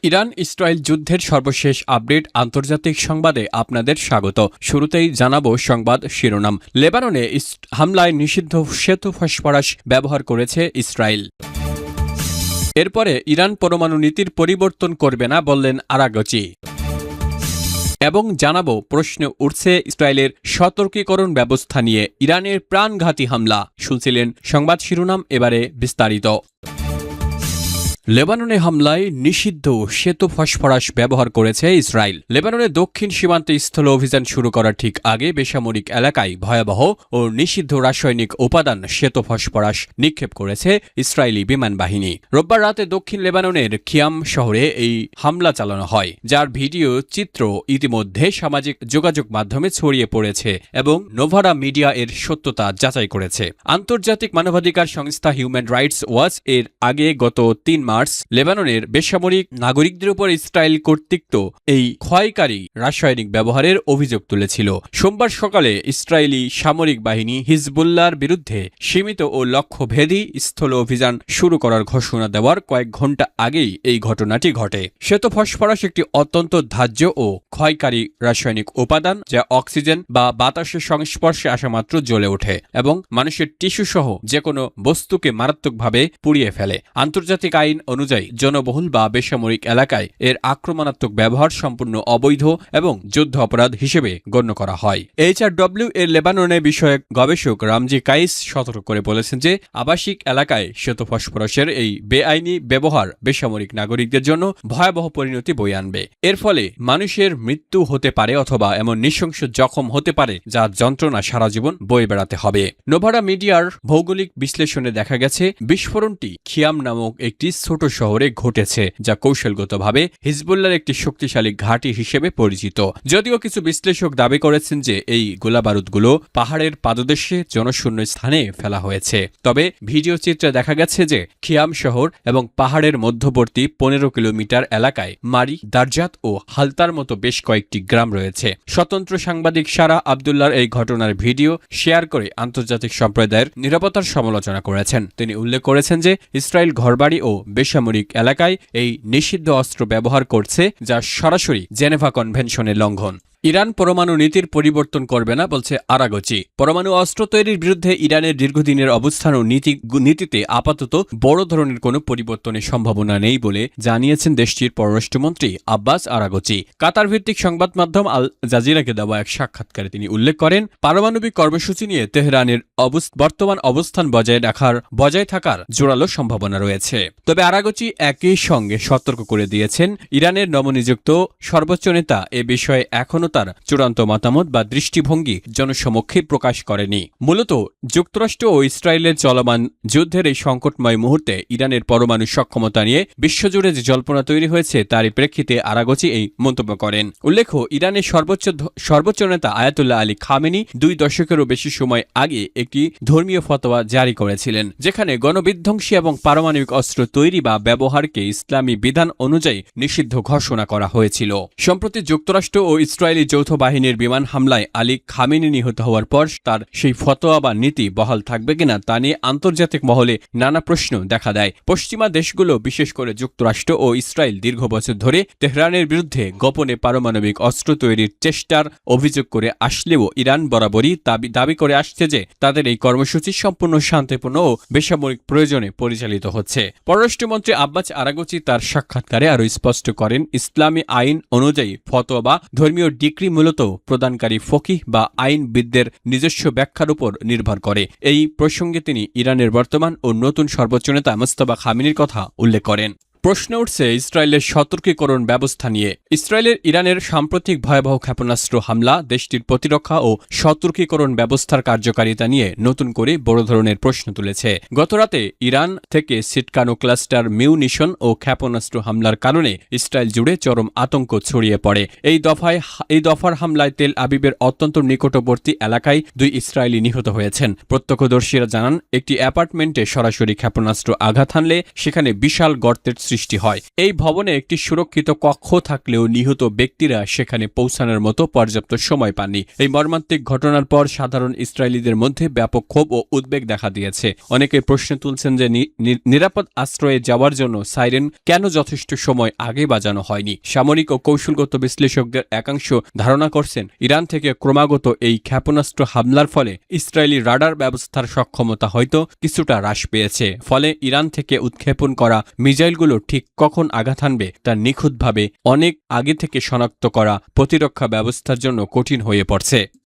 Iran Israel যুদ্ধের সর্বশেষ update আন্তর্জাতিক সংবাদে আপনাদের স্বাগত। শুরুতেই জানাবো সংবাদ শিরোনাম। লেবাননে হামলায় নিষিদ্ধ সেতু ফসফরাস ব্যবহার করেছে ইসরায়েল। এরপরে ইরান পরমাণু নীতির পরিবর্তন করবে না বললেন আরাগচি। এবং জানাবো প্রশ্ন উঠছে ইসরায়েলের সতর্কীকরণ ব্যবস্থা নিয়ে। ইরানের প্রাণঘাতী হামলা শুনছিলেন সংবাদ শিরোনাম, এবারে বিস্তারিত। লেবাননে হামলায় নিষিদ্ধ সেতু ফসফরাস ব্যবহার করেছে ইসরায়েল। লেবাননের দক্ষিণ সীমান্তে স্থল অভিযান শুরু করার ঠিক আগে বেসামরিক এলাকায় ভয়াবহ ও নিষিদ্ধ রাসায়নিক উপাদান সেতু ফসফরাস নিক্ষেপ করেছে ইসরায়েলি বিমান বাহিনী। রোববার রাতে দক্ষিণ লেবাননের খিয়াম শহরে এই হামলা চালানো হয়, যার ভিডিও চিত্র ইতিমধ্যে সামাজিক যোগাযোগ মাধ্যমে ছড়িয়ে পড়েছে এবং নোভারা মিডিয়া এর সত্যতা যাচাই করেছে। আন্তর্জাতিক মানবাধিকার সংস্থা হিউম্যান রাইটস ওয়াচ এর আগে গত ৩ মার্চ লেবাননের বেসামরিক নাগরিকদের উপর ইসরায়েল কর্তৃক এই ক্ষয়কারী রাসায়নিক ব্যবহারের অভিযোগ তুলেছিল। সোমবার সকালে ইসরায়েলি সামরিক বাহিনী হিজবুল্লাহর বিরুদ্ধে সীমিত ও লক্ষ্যভেদী স্থল অভিযান শুরু করার ঘোষণা দেওয়ার কয়েক ঘণ্টা আগেই এই ঘটনাটি ঘটে। সেতু ফসফরাস একটি অত্যন্ত ধার্য ও ক্ষয়কারী রাসায়নিক উপাদান, যা অক্সিজেন বা বাতাসের সংস্পর্শে আসা মাত্র জ্বলে ওঠে এবং মানুষের টিস্যু সহ যে কোনো বস্তুকে মারাত্মকভাবে পুড়িয়ে ফেলে। আন্তর্জাতিক আইন অনুযায়ী জনবহুল বা বেসামরিক এলাকায় এর আক্রমণাত্মক ব্যবহার সম্পূর্ণ অবৈধ এবং যুদ্ধ অপরাধ হিসেবে গণ্য করা হয়। HRW এর লেবাননে বিষয়ক গবেষক রামজি কাইস সতর্ক করে বলেছেন যে আবাসিক এলাকায় সেতু ফসফরাসের এই বেআইনি ব্যবহার বেসামরিক নাগরিকদের জন্য ভয়াবহ পরিণতি বয়ে আনবে। এর ফলে মানুষের মৃত্যু হতে পারে অথবা এমন নৃশংস জখম হতে পারে যার যন্ত্রণা সারা জীবন বয়ে বেড়াতে হবে। নোভারা মিডিয়ার ভৌগোলিক বিশ্লেষণে দেখা গেছে বিস্ফোরণটি খিয়াম নামক একটি ছোট শহরে ঘটেছে, যা কৌশলগতভাবে হিজবুল্লাহর একটি শক্তিশালী ঘাঁটি হিসেবে পরিচিত। যদিও কিছু বিশ্লেষক দাবি করেছেন যে এই গোলাবারুদগুলো পাহাড়ের পাদদেশে জনশূন্য স্থানে ফেলা হয়েছে। তবে ভিডিও চিত্রে দেখা গেছে যে খিয়াম শহর এবং পাহাড়ের মধ্যবর্তী 15 কিলোমিটার এলাকায় মারি, দারজাত ও হালতার মতো বেশ কয়েকটি গ্রাম রয়েছে। স্বতন্ত্র সাংবাদিক সারা আবদুল্লার এই ঘটনার ভিডিও শেয়ার করে আন্তর্জাতিক সম্প্রদায়ের নিরাপত্তার সমালোচনা করেছেন। তিনি উল্লেখ করেছেন যে ইসরায়েল ঘরবাড়ি ও বেসামরিক এলাকায় এই নিষিদ্ধ অস্ত্র ব্যবহার করছে, যা সরাসরি জেনেভা কনভেনশনের লঙ্ঘন। ইরান পরমাণু নীতির পরিবর্তন করবে না বলছে আরাগচি। পরমাণু অস্ত্র তৈরির বিরুদ্ধে ইরানের দীর্ঘদিনের অবস্থান ও নীতিতে আপাতত বড় ধরনের কোনো পরিবর্তনের সম্ভাবনা নেই বলে জানিয়েছেন দেশটির পররাষ্ট্রমন্ত্রী আব্বাস আরাগচি। কাতার ভিত্তিক সংবাদ মাধ্যম আল জাজিরাকে দেওয়া এক সাক্ষাৎকারে তিনি উল্লেখ করেন, পারমাণবিক কর্মসূচি নিয়ে তেহরানের বর্তমান অবস্থান বজায় থাকার জোরালো সম্ভাবনা রয়েছে। তবে আরাগচি একই সঙ্গে সতর্ক করে দিয়েছেন, ইরানের নবনিযুক্ত সর্বোচ্চ নেতা এ বিষয়ে এখনও তার চূড়ান্ত মতামত বা দৃষ্টিভঙ্গি জনসমক্ষে প্রকাশ করেনি। মূলত যুক্তরাষ্ট্র ও ইসরায়েলের চলমান যুদ্ধের এই সংকটময় মুহূর্তে ইরানের পরমাণু সক্ষমতা নিয়ে বিশ্বজুড়ে যে জল্পনা তৈরি হয়েছে তারই প্রেক্ষিতে আরাগচি এই মন্তব্য করেন। উল্লেখ্য, ইরানের সর্বোচ্চ নেতা আয়াতুল্লাহ আলী খামেনি 2 দশকেরও বেশি সময় আগে একটি ধর্মীয় ফতোয়া জারি করেছিলেন, যেখানে গণবিধ্বংসী এবং পারমাণবিক অস্ত্র তৈরি বা ব্যবহারকে ইসলামী বিধান অনুযায়ী নিষিদ্ধ ঘোষণা করা হয়েছিল। সম্প্রতি যুক্তরাষ্ট্র ও ইসরায়েলি যৌথ বাহিনীর বিমান হামলায় আলী খামেনি নিহত হওয়ার পর তার সেই ফতোয়া বা নীতি বহাল থাকবে কিনা তা নিয়ে আন্তর্জাতিক মহলে নানা প্রশ্ন দেখা দেয়। পশ্চিমা দেশগুলো, বিশেষ করে যুক্তরাষ্ট্র ও ইসরায়েল, দীর্ঘ বছর ধরে তেহরানের বিরুদ্ধে গোপনে পারমাণবিক অস্ত্র তৈরির চেষ্টার অভিযোগ করে আসলেও ইরান বরাবরই দাবি করে আসছে যে তাদের এই কর্মসূচি সম্পূর্ণ শান্তিপূর্ণ ও বেসামরিক প্রয়োজনে পরিচালিত হচ্ছে। পররাষ্ট্রমন্ত্রী আব্বাস আরাগচি তার সাক্ষাৎকারে আরও স্পষ্ট করেন, ইসলামী আইন অনুযায়ী ফতোয়া বা ধর্মীয় ডিক্রি মূলত প্রদানকারী ফকিহ বা আইনবিদদের নিজস্ব ব্যাখ্যার উপর নির্ভর করে। এই প্রসঙ্গে তিনি ইরানের বর্তমান ও নতুন সর্বোচ্চ নেতা মোস্তফা খামেনির কথা উল্লেখ করেন। প্রশ্ন উঠছে ইসরায়েলের সতর্কীকরণ ব্যবস্থা নিয়ে। ইসরায়েলের ইরানের সাম্প্রতিক ভয়াবহ ক্ষেপণাস্ত্র হামলা দেশটির প্রতিরক্ষা ও সতর্কীকরণ ব্যবস্থার কার্যকারিতা নিয়ে নতুন করে বড় ধরনের প্রশ্ন তুলেছে। গতরাতে ইরান থেকে সিটকানো ক্লাস্টার মিউনিশন ও ক্ষেপণাস্ত্র হামলার কারণে ইসরায়েল জুড়ে চরম আতঙ্ক ছড়িয়ে পড়ে। এই দফার হামলায় তেল আবিবের অত্যন্ত নিকটবর্তী এলাকায় 2 ইসরায়েলি নিহত হয়েছেন। প্রত্যক্ষদর্শীরা জানান, একটি অ্যাপার্টমেন্টে সরাসরি ক্ষেপণাস্ত্র আঘাত হানলে সেখানে বিশাল গর্তের সৃষ্টি সৃষ্টি হয়। এই ভবনে একটি সুরক্ষিত কক্ষ থাকলেও নিহত ব্যক্তিরা সেখানে পৌঁছানোর মতো পর্যাপ্ত সময় পাননি। এই মর্মান্তিক ঘটনার পর সাধারণ ইসরায়েলিদের মধ্যে ব্যাপক ক্ষোভ ও উদ্বেগ দেখা দিয়েছে। অনেকে প্রশ্ন তুলছেন যে নিরাপদ আশ্রয়ে যাওয়ার জন্য সাইরেন কেন যথেষ্ট সময় আগে বাজানো হয়নি। সামরিক ও কৌশলগত বিশ্লেষকদের একাংশ ধারণা করছেন, ইরান থেকে ক্রমাগত এই ক্ষেপণাস্ত্র হামলার ফলে ইসরায়েলি রাডার ব্যবস্থার সক্ষমতা হয়তো কিছুটা হ্রাস পেয়েছে। ফলে ইরান থেকে উৎক্ষেপণ করা মিসাইলগুলো ঠিক কখন আঘাত হানবে তা নিখুঁতভাবে অনেক আগে থেকে শনাক্ত করা প্রতিরক্ষা ব্যবস্থার জন্য কঠিন হয়ে পড়ছে।